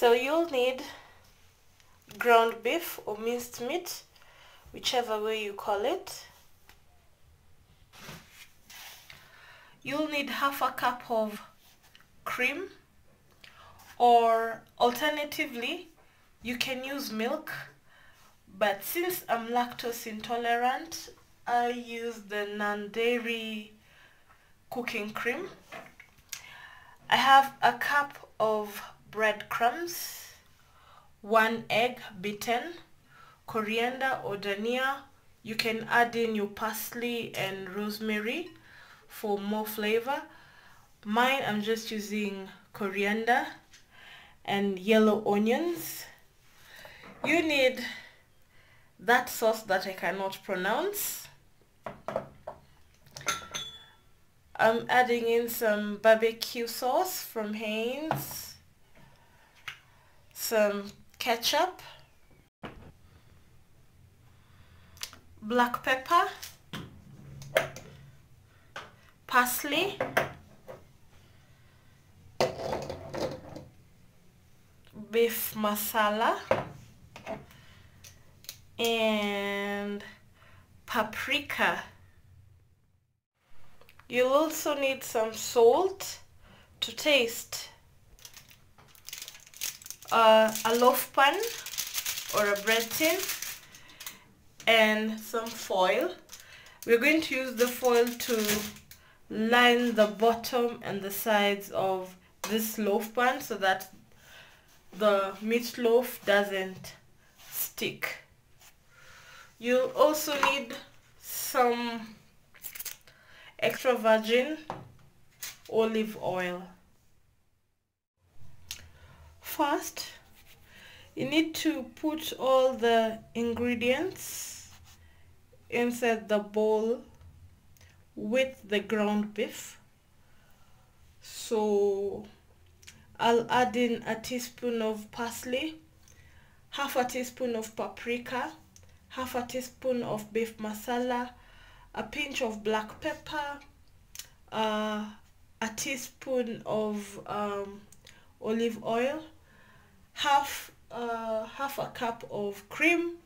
So you'll need ground beef or minced meat, whichever way you call it. You'll need half a cup of cream, or alternatively you can use milk, but since I'm lactose intolerant, I use the non-dairy cooking cream. I have a cup of breadcrumbs, 1 egg beaten, coriander or dhania. You can add in your parsley and rosemary for more flavor. Mine, I'm just using coriander and yellow onions. You need that sauce that I cannot pronounce. I'm adding in some barbecue sauce from Heinz, some ketchup, black pepper, parsley, beef masala, and paprika. You'll also need some salt to taste, a loaf pan or a bread tin, and some foil. We're going to use the foil to line the bottom and the sides of this loaf pan so that the meatloaf doesn't stick. You'll also need some extra virgin olive oil. First, you need to put all the ingredients inside the bowl with the ground beef. So I'll add in a teaspoon of parsley, half a teaspoon of paprika, half a teaspoon of beef masala, a pinch of black pepper, a teaspoon of olive oil, half a cup of cream,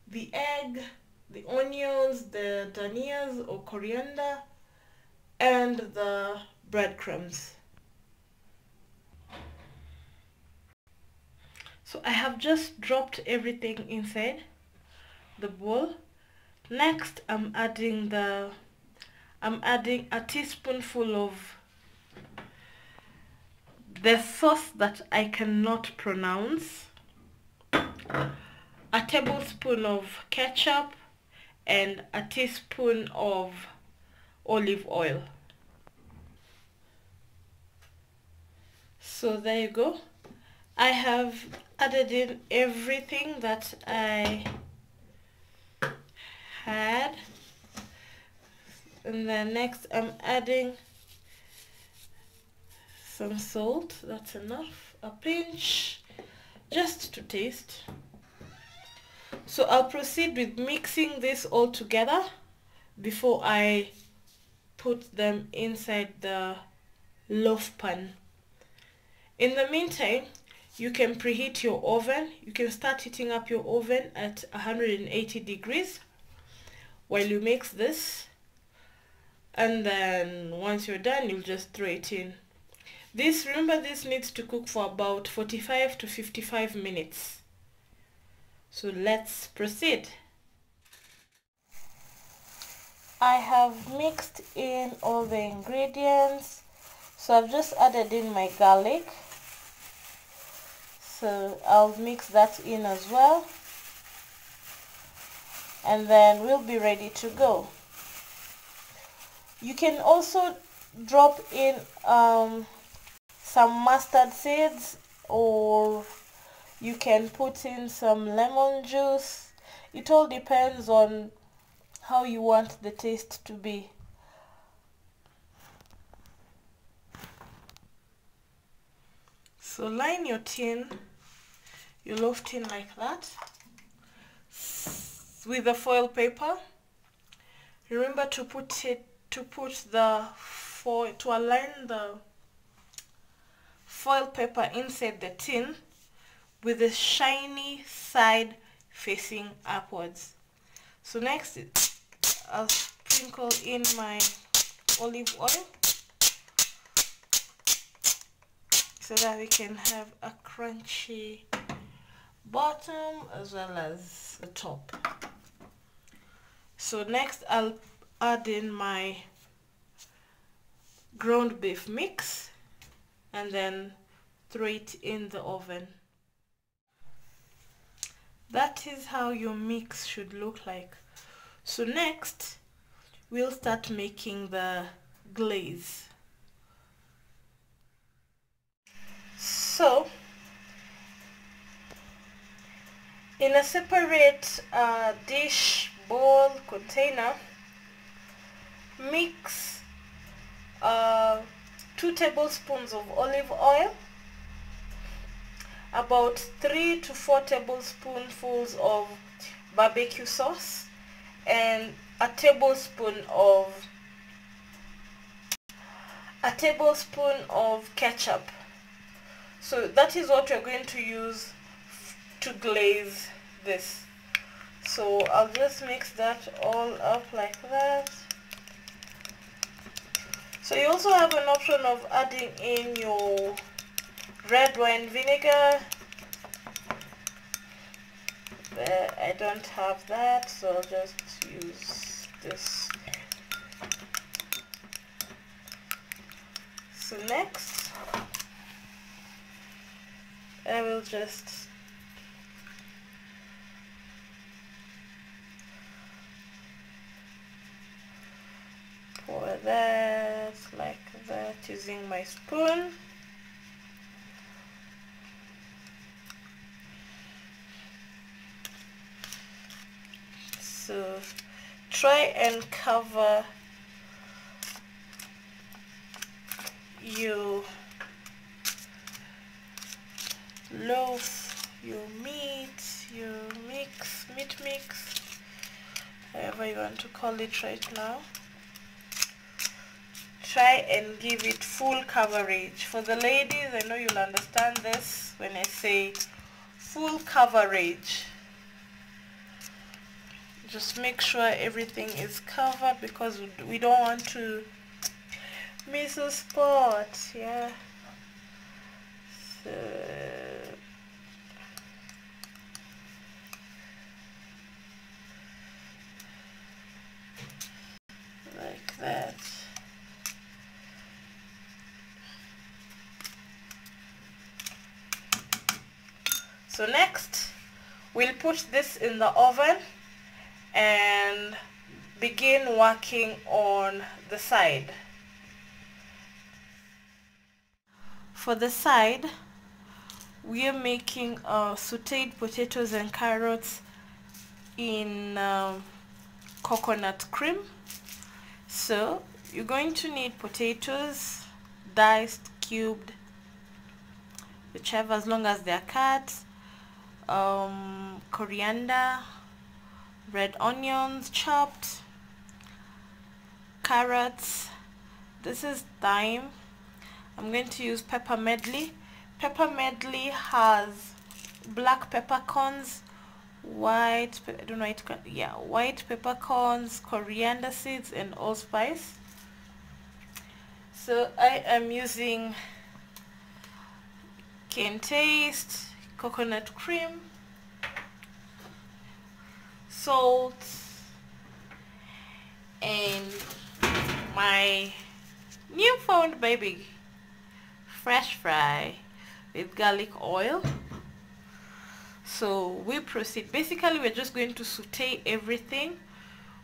the egg, the onions, the dhanias or coriander, and the breadcrumbs. So I have just dropped everything inside the bowl. Next, I'm adding a teaspoonful of the sauce that I cannot pronounce, a tablespoon of ketchup, and a teaspoon of olive oil. So there you go. I have added in everything that I had, and then next I'm adding some salt. That's enough, a pinch, just to taste. So I'll proceed with mixing this all together before I put them inside the loaf pan. In the meantime, you can preheat your oven. You can start heating up your oven at 180 degrees while you mix this, and then once you're done, you'll just throw it in. Remember, this needs to cook for about 45 to 55 minutes. So let's proceed. I have mixed in all the ingredients, so I've just added in my garlic, so I'll mix that in as well, and then we'll be ready to go. You can also drop in some mustard seeds, or you can put in some lemon juice. It all depends on how you want the taste to be. So line your tin, your loaf tin, like that, with the foil paper. Remember to align the foil paper inside the tin with the shiny side facing upwards. So next I'll sprinkle in my olive oil so that we can have a crunchy bottom as well as the top. So next I'll add in my ground beef mix and then throw it in the oven. That is how your mix should look like. So next we'll start making the glaze. So in a separate dish, bowl, container, mix 2 tablespoons of olive oil, about 3 to 4 tablespoonfuls of barbecue sauce, and a tablespoon of ketchup. So that is what we're going to use to glaze this. So I'll just mix that all up like that. So you also have an option of adding in your red wine vinegar. I don't have that, so I'll just use this. So next I will just pour that like that using my spoon. So try and cover your loaf, your meat mix, however you want to call it right now. Try and give it full coverage. For the ladies, I know you'll understand this when I say full coverage. Just make sure everything is covered because we don't want to miss a spot. Yeah. So like that. So next we'll put this in the oven and begin working on the side. For the side, we are making sautéed potatoes and carrots in coconut cream. So you're going to need potatoes, diced, cubed, whichever, as long as they're cut, coriander, red onions chopped, carrots, this is thyme. I'm going to use pepper medley. Pepper medley has black peppercorns, white peppercorns, coriander seeds, and allspice. So I am using cane taste, coconut cream, salt, and my newfound baby fresh fry with garlic oil. So we proceed. Basically, we're just going to saute everything.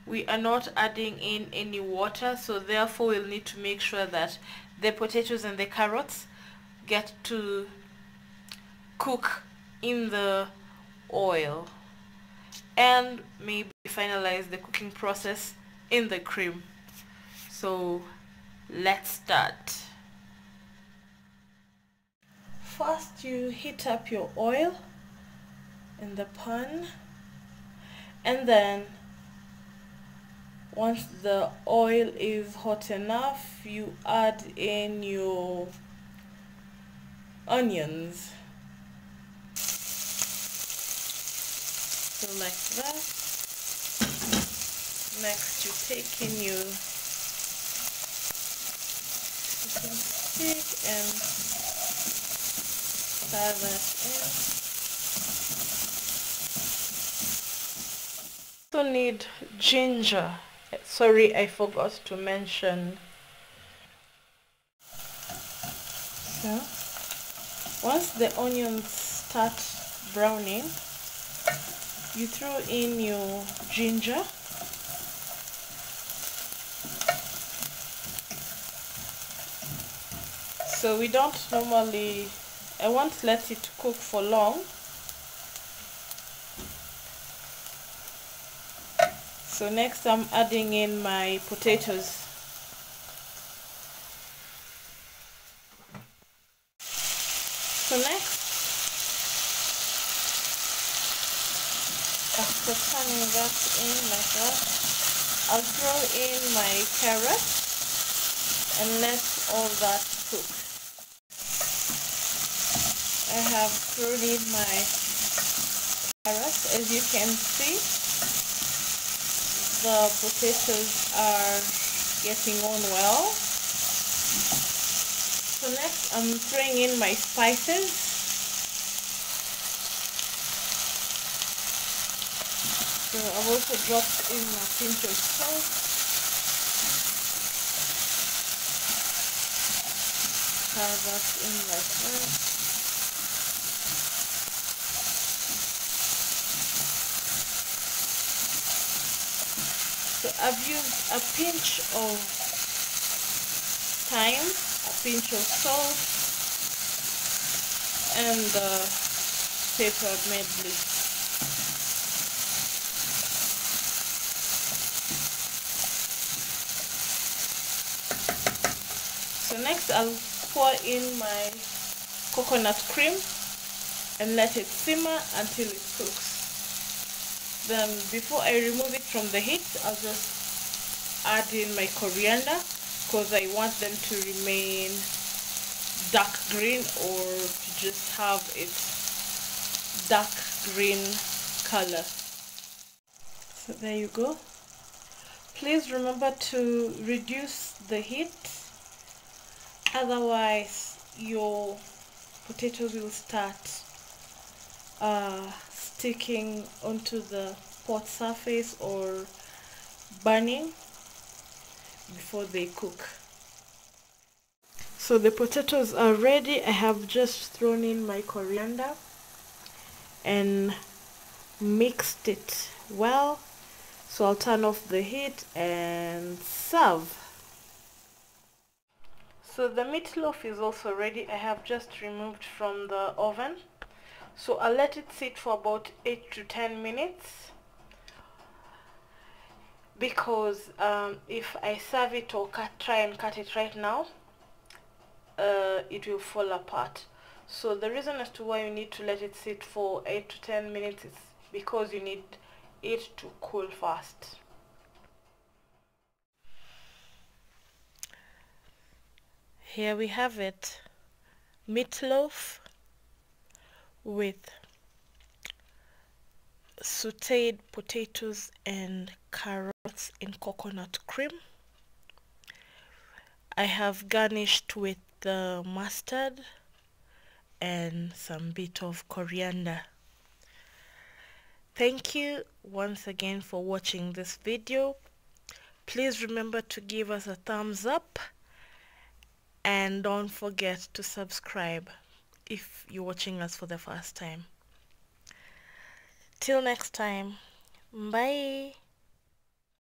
We are not adding in any water, so therefore we'll need to make sure that the potatoes and the carrots get to cook in the oil and maybe finalize the cooking process in the cream. So let's start. First, you heat up your oil in the pan, and then once the oil is hot enough, you add in your onions. So like that. Next you take in your cooking stick and stir that in. Also need ginger. Sorry, I forgot to mention. So once the onions start browning, you throw in your ginger. So we don't normally, I won't let it cook for long. So next I'm adding in my potatoes. So next, after turning that in like that, I'll throw in my carrot and let all that cook. I have thrown in my carrot. As you can see, the potatoes are getting on well. So next I'm throwing in my spices. So I've also dropped in a pinch of salt. Stir that in like that. So I've used a pinch of thyme, a pinch of salt, and pepper medley. So next I'll pour in my coconut cream and let it simmer until it cooks. Then before I remove it from the heat, I'll just add in my coriander because I want them to remain dark green or to just have its dark green color. So there you go. Please remember to reduce the heat, otherwise your potatoes will start sticking onto the pot surface or burning before they cook. So the potatoes are ready. I have just thrown in my coriander and mixed it well. So I'll turn off the heat and serve. So the meatloaf is also ready. I have just removed from the oven. So I'll let it sit for about 8 to 10 minutes because if I serve it or try and cut it right now, it will fall apart. So the reason as to why you need to let it sit for 8 to 10 minutes is because you need it to cool fast. Here we have it, meatloaf with sautéed potatoes and carrots in coconut cream. I have garnished with the mustard and some bit of coriander. Thank you once again for watching this video. Please remember to give us a thumbs up and don't forget to subscribe if you're watching us for the first time. Till next time, bye.